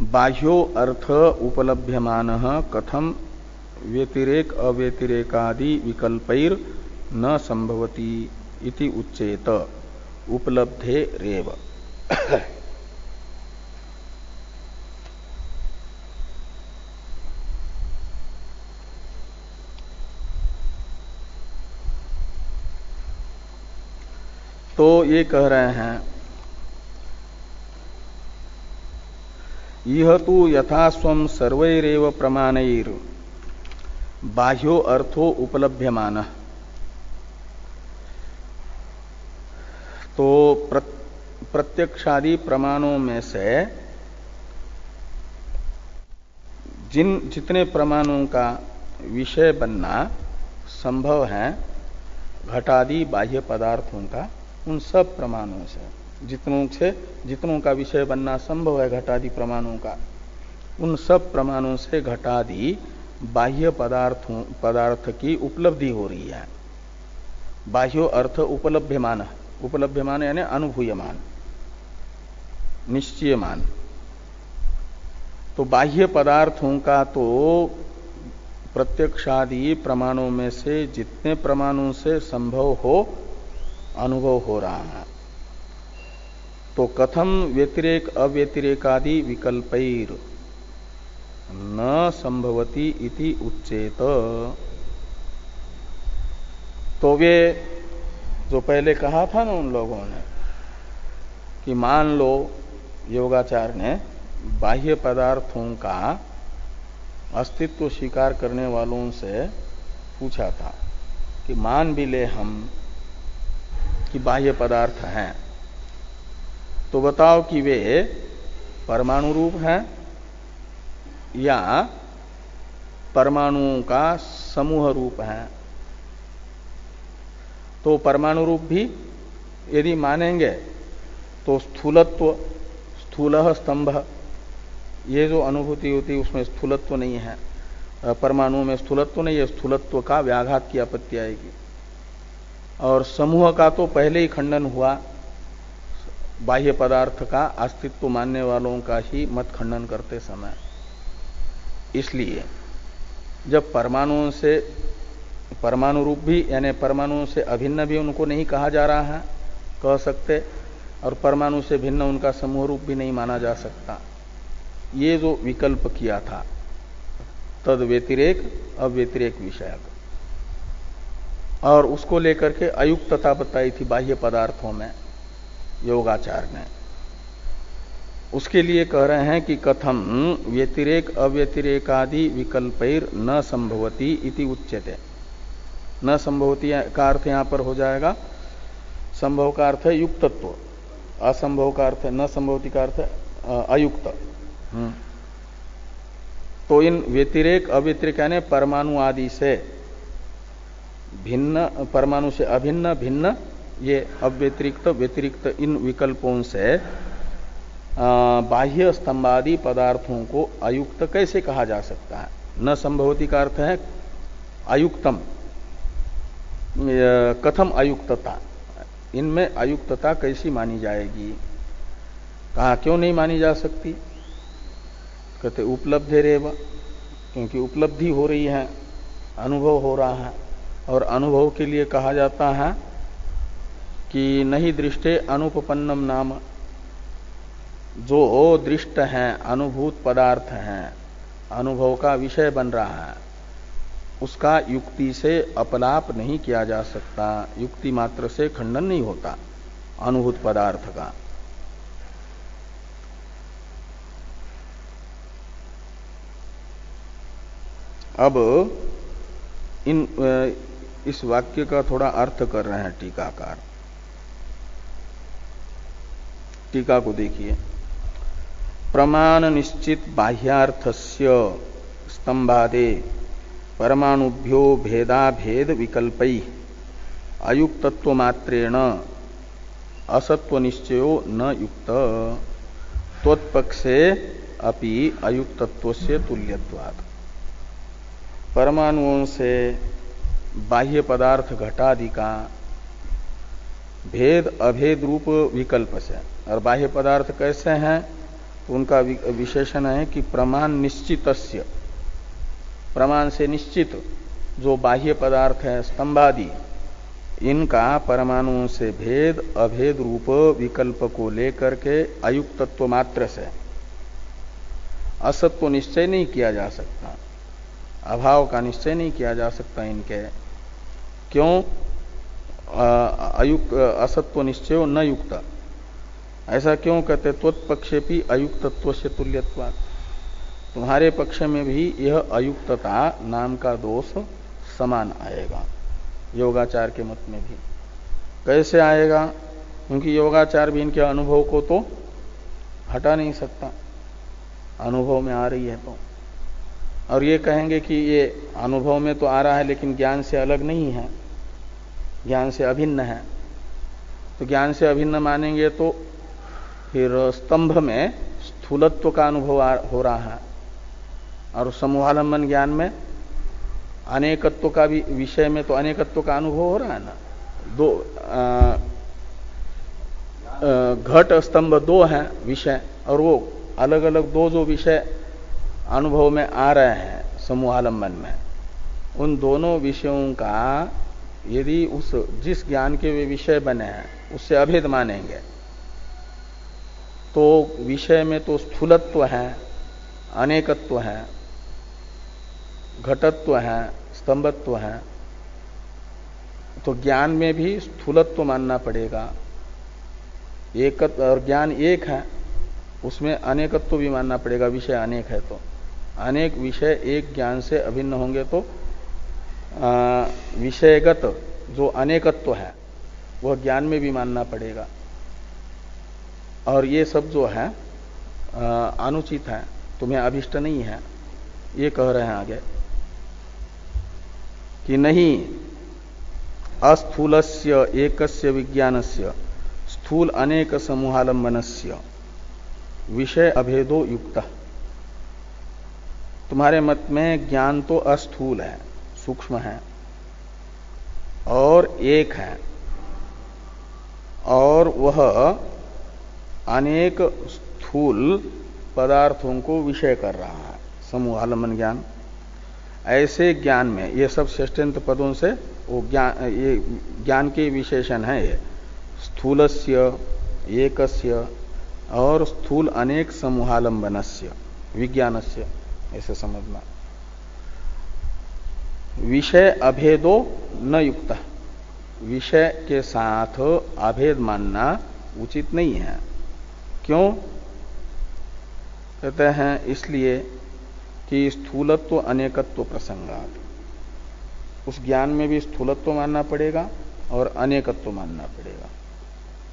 Speaker 1: बाह्यो अर्थ उपलभ्यमानः कथम व्यतिरेक अव्यतिरेकादि विकल्पैर न संभवति इति उच्येत उपलब्धे रेव। तो ये कह रहे हैं यह तो यथा स्वं सर्वैरेव प्रमाणैर बाह्यो अर्थो उपलभ्यमानः। तो प्रत्यक्षादि प्रमाणों में से जितने प्रमाणों का विषय बनना संभव है घटादि बाह्य पदार्थों का, उन सब प्रमाणों से जितनों का विषय बनना संभव है घटादि प्रमाणों का, उन सब प्रमाणों से घटादि बाह्य पदार्थ की उपलब्धि हो रही है। बाह्यो अर्थ उपलभ्यमान, उपलभ्यमान यानी अनुभूयमान, निश्चयमान। तो बाह्य पदार्थों का तो प्रत्यक्षादि प्रमाणों में से जितने प्रमाणों से संभव हो अनुभव हो रहा है। तो कथम व्यतिरेक अव्यतिरेकादि विकल्पैर न संभवति इति उच्चेत। तो वे जो पहले कहा था ना उन लोगों ने कि मान लो, योगाचार ने बाह्य पदार्थों का अस्तित्व स्वीकार करने वालों से पूछा था कि मान भी ले हम कि बाह्य पदार्थ हैं, तो बताओ कि वे परमाणु रूप हैं या परमाणुओं का समूह रूप है। तो परमाणु रूप भी यदि मानेंगे तो स्थूलत्व, स्थूलः स्तंभ, ये जो अनुभूति होती है उसमें स्थूलत्व नहीं है, परमाणु में स्थूलत्व नहीं है, स्थूलत्व का व्याघात की आपत्ति आएगी। और समूह का तो पहले ही खंडन हुआ, बाह्य पदार्थ का अस्तित्व मानने वालों का ही मत खंडन करते समय। इसलिए जब परमाणुओं से, परमाणु रूप भी यानी परमाणुओं से अभिन्न भी उनको नहीं कहा जा रहा है, कह सकते, और परमाणु से भिन्न उनका समूह रूप भी नहीं माना जा सकता, ये जो विकल्प किया था तद व्यतिरेक अव्यतिरेक विषयक, और उसको लेकर के अयुक्तता बताई थी बाह्य पदार्थों में योगाचार ने। उसके लिए कह रहे हैं कि कथम व्यतिरेक अव्यतिरेकादि विकल्पैर न संभवती इति उच्यते। न संभवती का अर्थ यहां पर हो जाएगा, संभव का अर्थ है युक्तत्व, असंभव का अर्थ है, न संभवती का अर्थ है अयुक्त। तो इन व्यतिरेक अव्यतिरेक यानी परमाणु आदि से भिन्न, परमाणु से अभिन्न भिन्न, ये अव्यतिरिक्त व्यतिरिक्त इन विकल्पों से बाह्य स्तंभादि पदार्थों को अयुक्त कैसे कहा जा सकता है। न संभवती का अर्थ है अयुक्तम, कथम अयुक्तता, इनमें अयुक्तता कैसी मानी जाएगी। कहा क्यों नहीं मानी जा सकती, कहते उपलब्धि रेव, क्योंकि उपलब्धि हो रही है, अनुभव हो रहा है, और अनुभव के लिए कहा जाता है कि नहीं दृष्टे अनुपपन्नम नाम, जो दृष्ट हैं, अनुभूत पदार्थ हैं, अनुभव का विषय बन रहा है, उसका युक्ति से अपलाप नहीं किया जा सकता, युक्ति मात्र से खंडन नहीं होता अनुभूत पदार्थ का। अब इस वाक्य का थोड़ा अर्थ कर रहे हैं टीकाकार। टीका को देखिए, प्रमाण निश्चित बाह्यार्थस्य स्तंभादे परमाणुभ्यो भेदाभेद विकल्पै अयुक्तत्व मात्रेण असत्व निश्चयो न युक्त त्वत्पक्षे अपि अयुक्तत्वस्य तुल्यत्वात्। परमाणुओं से बाह्य पदार्थ घटादि का भेद अभेद रूप विकल्प से, और बाह्य पदार्थ कैसे हैं तो उनका विशेषण है कि प्रमाण निश्चितस्य, प्रमाण से निश्चित जो बाह्य पदार्थ है स्तंभादि, इनका परमाणुओं से भेद अभेद रूप विकल्प को लेकर के अयुक्तत्व मात्र से असत्व निश्चय नहीं किया जा सकता, अभाव का निश्चय नहीं किया जा सकता इनके। क्यों? अयुक्त असत्व निश्चयो न युक्त, ऐसा क्यों कहते? त्वत्पक्षेपि अयुक्तत्व से तुल्यत्वात्, तुम्हारे पक्ष में भी यह अयुक्तता नाम का दोष समान आएगा, योगाचार के मत में भी। कैसे आएगा? क्योंकि योगाचार भी इनके अनुभव को तो हटा नहीं सकता, अनुभव में आ रही है तो। और ये कहेंगे कि ये अनुभव में तो आ रहा है लेकिन ज्ञान से अलग नहीं है, ज्ञान से अभिन्न है, तो ज्ञान से अभिन्न मानेंगे तो फिर स्तंभ में स्थूलत्व का अनुभव हो रहा है, और समूहालंबन ज्ञान में अनेकत्व का भी, विषय में तो अनेकत्व का अनुभव हो रहा है ना। दो घट स्तंभ दो हैं विषय, और वो अलग अलग दो जो विषय अनुभव में आ रहे हैं समूहालंबन में, उन दोनों विषयों का यदि उस जिस ज्ञान के वे विषय बने हैं उससे अभेद मानेंगे तो विषय में तो स्थूलत्व है, अनेकत्व है, घटत्व है, स्तंभत्व है, तो ज्ञान में भी स्थूलत्व मानना पड़ेगा। एकत्व और ज्ञान एक है, उसमें अनेकत्व भी मानना पड़ेगा, विषय अनेक है तो। अनेक विषय एक ज्ञान से अभिन्न होंगे तो विषयगत जो अनेकत्व है वह ज्ञान में भी मानना पड़ेगा। और ये सब जो है अनुचित है, तुम्हें अभिष्ट नहीं है, ये कह रहे हैं आगे कि नहीं अस्थूलस्य एकस्य विज्ञानस्य स्थूल अनेक समूहालंबनस्य विषय अभेदो युक्त। तुम्हारे मत में ज्ञान तो अस्थूल है, सूक्ष्म है और एक है, और वह अनेक स्थूल पदार्थों को विषय कर रहा है, समूहालंबन ज्ञान। ऐसे ज्ञान में ये सब षष्ठ्यंत पदों से वो ये ज्ञान के विशेषण है। ये स्थूलस्य एकस्य और स्थूल अनेक समूहालंबनस्य विज्ञानस्य, ऐसे समझना। विषय अभेदो न युक्त, विषय के साथ अभेद मानना उचित नहीं है। क्यों कहते हैं? इसलिए कि स्थूलत्व अनेकत्व प्रसंगात, उस ज्ञान में भी स्थूलत्व मानना पड़ेगा और अनेकत्व मानना पड़ेगा।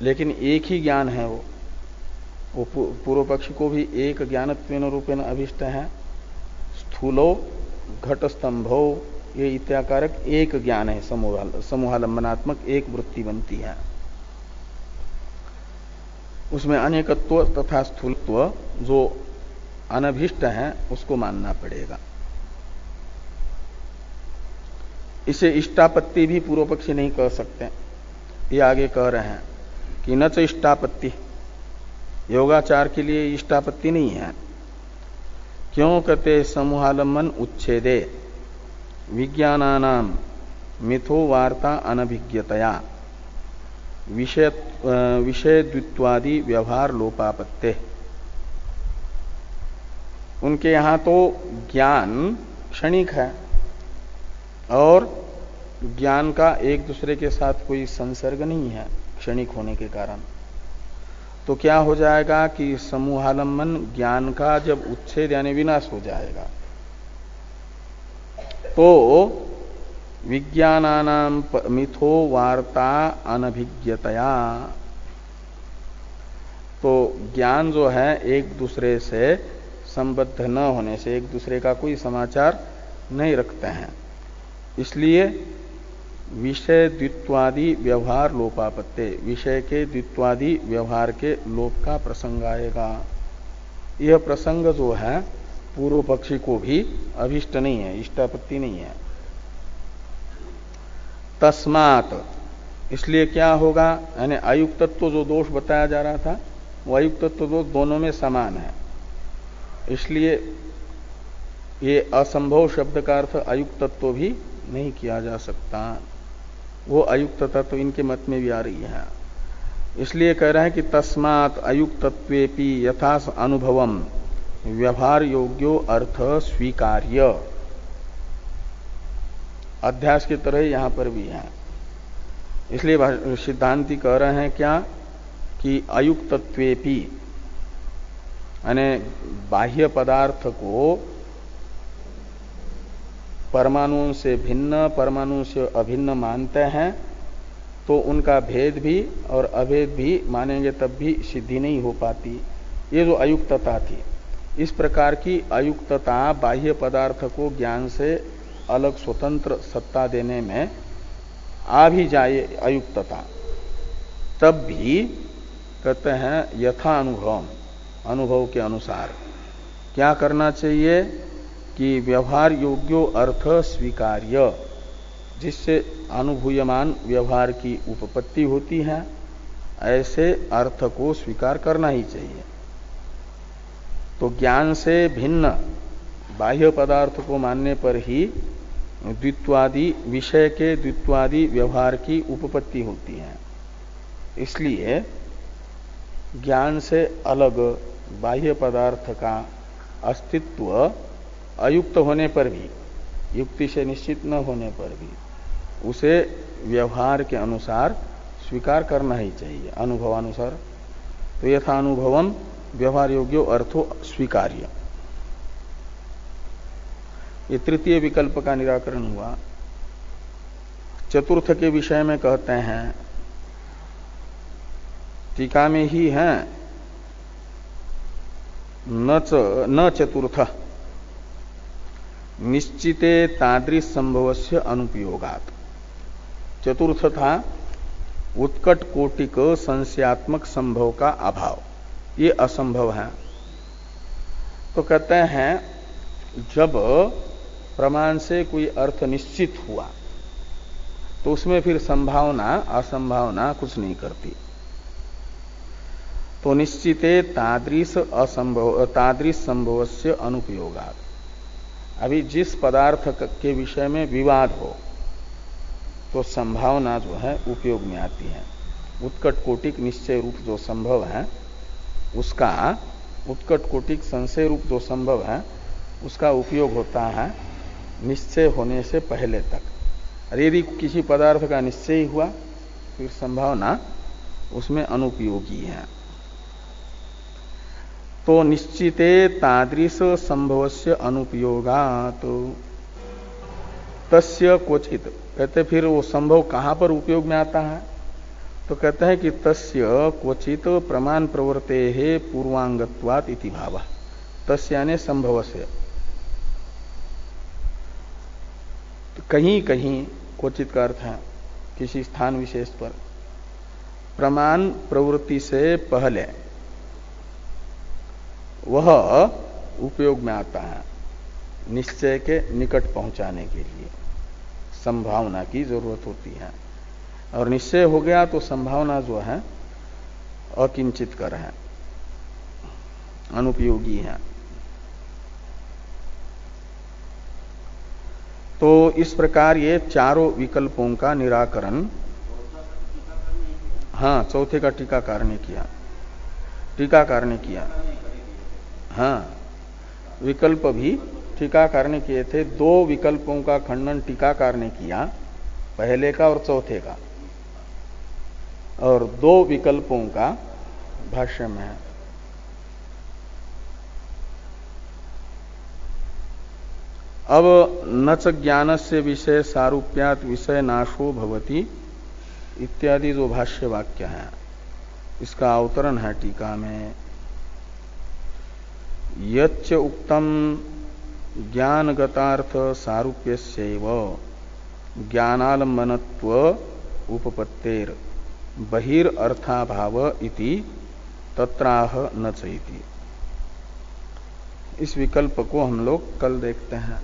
Speaker 1: लेकिन एक ही ज्ञान है वो पूर्व पक्षी को भी एक ज्ञानत्वेन रूपेण अभिष्ट है। स्थूलो घट स्तंभो ये इत्याकारक एक ज्ञान है, समूहालंबनात्मक एक वृत्ति बनती है। उसमें अनेकत्व तथा स्थूलत्व जो अनभिष्ट है उसको मानना पड़ेगा। इसे इष्टापत्ति भी पूर्व पक्षी नहीं कह सकते। ये आगे कह रहे हैं कि न च इष्टापत्ति, योगाचार के लिए इष्टापत्ति नहीं है। क्यों कहते? समूहालंबन उच्छेदे विज्ञानानाम मिथो वार्ता अनभिज्ञतया विषय द्वित्वादि व्यवहार लोपापत्ते। उनके यहां तो ज्ञान क्षणिक है और ज्ञान का एक दूसरे के साथ कोई संसर्ग नहीं है क्षणिक होने के कारण। तो क्या हो जाएगा कि समूहालंबन ज्ञान का जब उच्छेद यानी विनाश हो जाएगा तो विज्ञानानाम मिथो वार्ता अनभिज्ञतया, तो ज्ञान जो है एक दूसरे से संबद्ध न होने से, एक दूसरे का कोई समाचार नहीं रखते हैं, इसलिए विषय द्वित्वादि व्यवहार लोपापत्ते, विषय के द्वित्वादि व्यवहार के लोप का प्रसंग आएगा। यह प्रसंग जो है पूर्व पक्षी को भी अभिष्ट नहीं है, इष्टापत्ति नहीं है। तस्मात, इसलिए क्या होगा? यानी अयुक्तत्व जो दोष बताया जा रहा था वो अयुक्तत्व दोष दोनों में समान है, इसलिए ये असंभव शब्द का अर्थ अयुक्तत्व भी नहीं किया जा सकता। वो अयुक्तता तो इनके मत में भी आ रही है। इसलिए कह रहे हैं कि तस्मात् अयुक्तत्वेपि यथा अनुभवम व्यवहार योग्यो अर्थ स्वीकार्य, अध्यास की तरह यहां पर भी है। इसलिए सिद्धांती कह रहे हैं क्या कि अयुक्तत्वेपि यानी बाह्य पदार्थ को परमाणुओं से भिन्न, परमाणु से अभिन्न मानते हैं तो उनका भेद भी और अभेद भी मानेंगे तब भी सिद्धि नहीं हो पाती। ये जो अयुक्तता थी, इस प्रकार की अयुक्तता बाह्य पदार्थ को ज्ञान से अलग स्वतंत्र सत्ता देने में आ भी जाए अयुक्तता, तब भी कहते हैं यथा अनुभव, अनुभव के अनुसार क्या करना चाहिए कि व्यवहार योग्यो अर्थ स्वीकार्य, जिससे अनुभूयमान व्यवहार की उपपत्ति होती है, ऐसे अर्थ को स्वीकार करना ही चाहिए। तो ज्ञान से भिन्न बाह्य पदार्थ को मानने पर ही द्वित्वादि, विषय के द्वित्वादि व्यवहार की उपपत्ति होती है। इसलिए ज्ञान से अलग बाह्य पदार्थ का अस्तित्व अयुक्त होने पर भी, युक्ति से निश्चित न होने पर भी उसे व्यवहार के अनुसार स्वीकार करना ही चाहिए, अनुभवानुसार। तो यथा अनुभवम व्यवहार योग्यो अर्थो स्वीकार्य, ये तृतीय विकल्प का निराकरण हुआ। चतुर्थ के विषय में कहते हैं, टीका में ही है, न चतुर्थ निश्चिते तादृश संभवस्य अनुपयोगात। चतुर्थ था उत्कट कोटिक संशयात्मक संभव का अभाव, ये असंभव है। तो कहते हैं जब प्रमाण से कोई अर्थ निश्चित हुआ तो उसमें फिर संभावना असंभावना कुछ नहीं करती। तो निश्चिते तादृश संभवस्य अनुपयोगात्, अभी जिस पदार्थ के विषय में विवाद हो तो संभावना जो है उपयोग में आती है। उत्कट कोटिक निश्चय रूप जो संभव है उसका, उत्कट कोटिक संशय रूप जो संभव है उसका उपयोग होता है निश्चय होने से पहले तक। और यदि किसी पदार्थ का निश्चय ही हुआ फिर संभावना उसमें अनुपयोगी है। तो निश्चिते तादृश संभवस्य अनुपयोगात् तस्य क्वचित, कहते फिर वो संभव कहां पर उपयोग में आता है? तो कहते हैं कि तस्य क्वचित प्रमाण प्रवृत्तेः पूर्वांगत्वात् इति भावः। तस्य यानी संभव से, तो कहीं कहीं क्वचित का अर्थ है किसी स्थान विशेष पर प्रमाण प्रवृत्ति से पहले वह उपयोग में आता है निश्चय के निकट पहुंचाने के लिए। संभावना की जरूरत होती है और निश्चय हो गया तो संभावना जो है अकिंचित कर है, अनुपयोगी है। तो इस प्रकार ये चारों विकल्पों का निराकरण, हाँ चौथे का टीकाकार ने किया, टीकाकार ने किया। हाँ विकल्प भी टीकाकार ने किए थे। दो विकल्पों का खंडन टीकाकार ने किया, पहले का और चौथे का, और दो विकल्पों का भाष्य में है। अब न च ज्ञानस्य विषय सारूप्यात् विषय नाशो भवति इत्यादि जो भाष्य वाक्य है इसका अवतरण है टीका में। यच्च उक्तम ज्ञानगतार्थ सारूप्यस्यैव ज्ञानालंबनत्व उपपत्तेर बहिरर्थाभाव इति तत्राह न चैति। इस विकल्प को हम लोग कल देखते हैं।